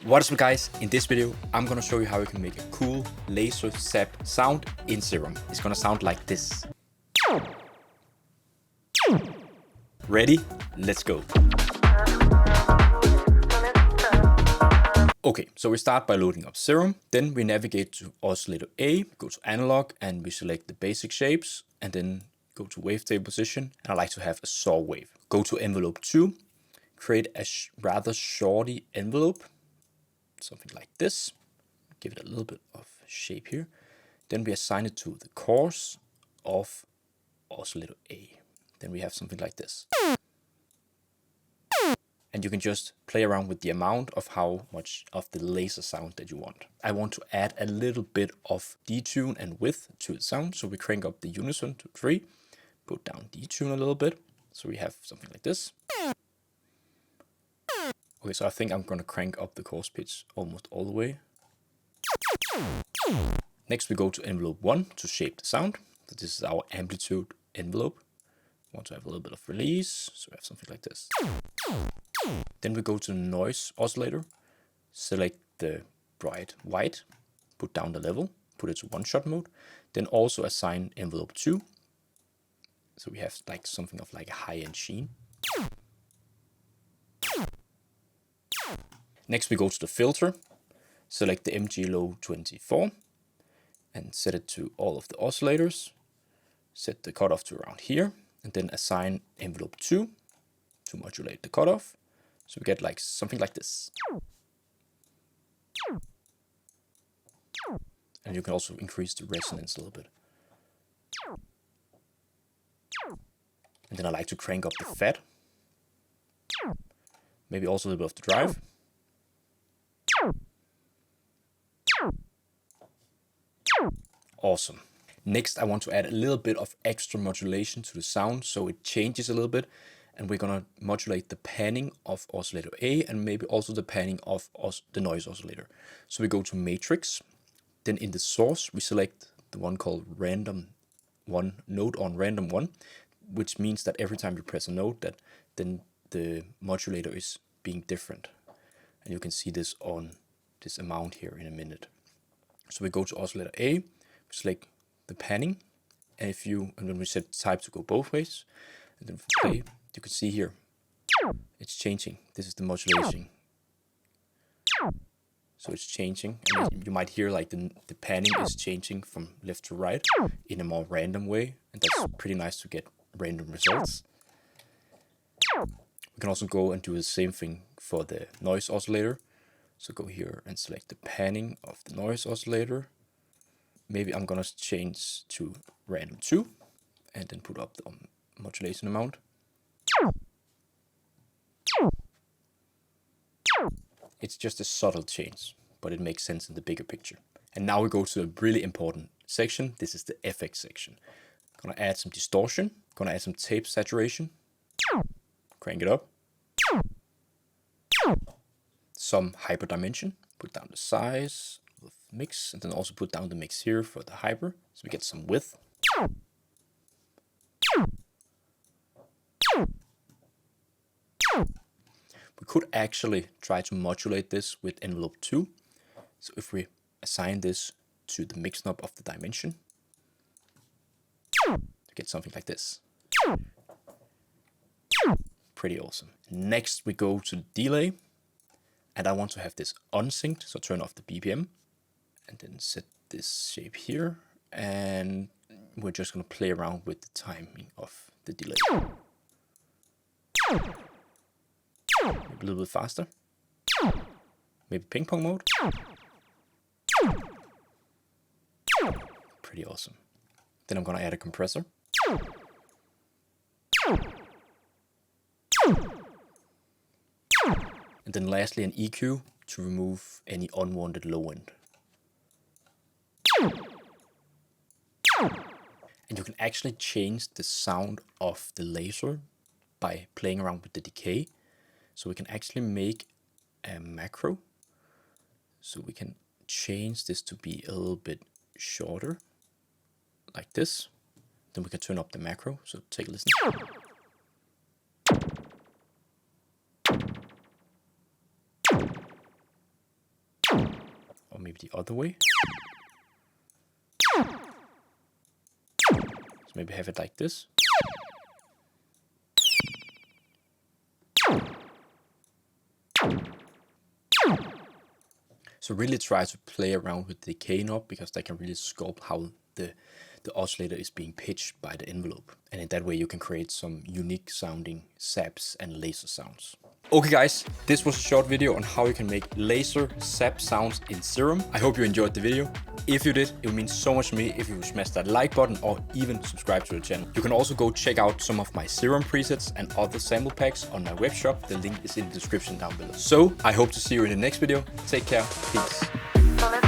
What's up guys, in this video I'm gonna show you how you can make a cool laser zap sound in Serum. It's gonna sound like this. Ready? Let's go. Okay, so we start by loading up Serum, then we navigate to oscillator A, go to analog and we select the basic shapes and then go to wavetable position, and I like to have a saw wave. Go to envelope 2, create a rather shorty envelope, something like this. Give it a little bit of shape here. Then we assign it to the course of oscillator A. Then we have something like this. And you can just play around with the amount of how much of the laser sound that you want. I want to add a little bit of detune and width to the sound, so we crank up the unison to 3, put down detune a little bit, so we have something like this. Okay, so I think I'm gonna crank up the coarse pitch almost all the way. Next we go to envelope 1 to shape the sound. So this is our amplitude envelope. We want to have a little bit of release, so we have something like this. Then we go to noise oscillator, select the bright white, put down the level, put it to one-shot mode, then also assign envelope 2. So we have like something of like a high-end sheen. Next we go to the filter, select the MG low 24 and set it to all of the oscillators, set the cutoff to around here, and then assign envelope 2 to modulate the cutoff. So we get like something like this. And you can also increase the resonance a little bit. And then I like to crank up the fat. Maybe also a little bit of the drive. Awesome. Next I want to add a little bit of extra modulation to the sound so it changes a little bit, and we're gonna modulate the panning of oscillator A and maybe also the panning of the noise oscillator. So we go to matrix, then in the source we select the one called random 1, node on random 1, which means that every time you press a note that then the modulator is being different. And you can see this on this amount here in a minute. So we go to oscillator A, we select the panning, and then we set type to go both ways, and then play, you can see here it's changing. This is the modulation. So it's changing, and you might hear like the panning is changing from left to right in a more random way, and that's pretty nice to get random results. We can also go and do the same thing for the noise oscillator. So go here and select the panning of the noise oscillator. Maybe I'm gonna change to random 2 and then put up the modulation amount. It's just a subtle change, but it makes sense in the bigger picture. And now we go to a really important section. This is the FX section. Gonna add some distortion, gonna add some tape saturation, crank it up, some hyperdimension, put down the size of mix, and then also put down the mix here for the hyper, so we get some width. We could actually try to modulate this with envelope 2. So if we assign this to the mix knob of the dimension, you get something like this. Pretty awesome. Next we go to the delay, and I want to have this unsynced, so turn off the BPM and then set this shape here, and we're just going to play around with the timing of the delay. Maybe a little bit faster. Maybe ping pong mode. Pretty awesome. Then I'm going to add a compressor. And then lastly an EQ to remove any unwanted low end. And you can actually change the sound of the laser by playing around with the decay. So we can actually make a macro. So we can change this to be a little bit shorter, like this. Then we can turn up the macro. So take a listen. or maybe the other way. So maybe have it like this. So really try to play around with the decay knob, because that can really sculpt how the oscillator is being pitched by the envelope. And in that way you can create some unique sounding zaps and laser sounds. Okay guys, this was a short video on how you can make laser zap sounds in Serum. I hope you enjoyed the video. If you did, it would mean so much to me if you smash that like button or even subscribe to the channel. You can also go check out some of my Serum presets and other sample packs on my web shop. The link is in the description down below. So I hope to see you in the next video. Take care. Peace.